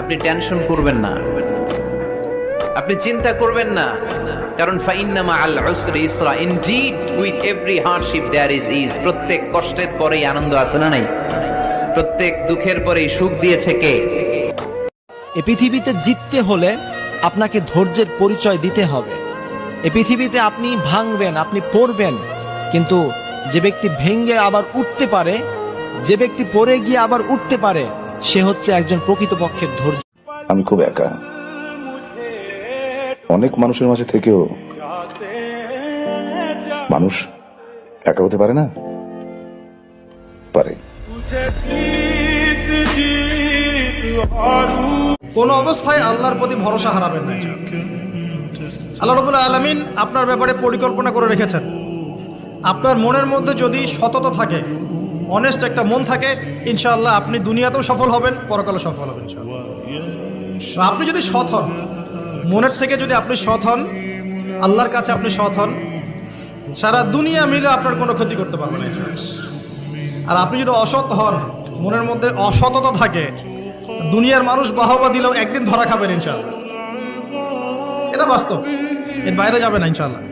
আপনি টেনশন করবেন না, আপনি চিন্তা করবেন না, কারণ ফাইন্না মাআল উসরি ইসরা, indeed with every hardship there is ease. প্রত্যেক কষ্টের পরেই আনন্দ আছে না নাই? প্রত্যেক দুঃখের পরেই সুখ দিয়েছে কে? এই পৃথিবীতে জিততে হলে আপনাকে ধৈর্যের পরিচয় দিতে হবে। এই পৃথিবীতে আপনি ভাঙবেন, আপনি পড়বেন, কিন্তু যে ব্যক্তি ভেঙে আবার উঠতে পারে, যে ব্যক্তি পড়ে গিয়ে আবার উঠতে পারে, সে হচ্ছে একজন প্রকৃতপক্ষের ধৈর্য। আমি খুব একা, অনেক মানুষের মাঝে থেকেও মানুষ একা হতে পারে না, পারে। কোন অবস্থায় আল্লাহর প্রতি ভরসা হারাবেন না। আল্লাহ রাব্বুল আলামিন আপনার ব্যাপারে পরিকল্পনা করে রেখেছেন। আপনার মনের মধ্যে যদি সততা থাকে, অনেস্ট একটা মন থাকে, ইনশাআল্লাহ আপনি দুনিয়াতেও সফল হবেন, পরকালে সফল হবেন ইনশাআল্লাহ। আপনি যদি সৎ হন, মনের থেকে যদি আপনি সৎ হন, আল্লাহর কাছে আপনি সৎ হন, সারা দুনিয়া মিলে আপনার কোনো ক্ষতি করতে পারবে না ইনশাআল্লাহ। আর আপনি যদি অসৎ হন, মনের মধ্যে অসততা থাকে, দুনিয়ার মানুষ বাহবা দিলেও একদিন ধরা খাবেন ইনশাআল্লাহ। এটা বাস্তব, এর বাইরে যাবে না ইনশাআল্লাহ।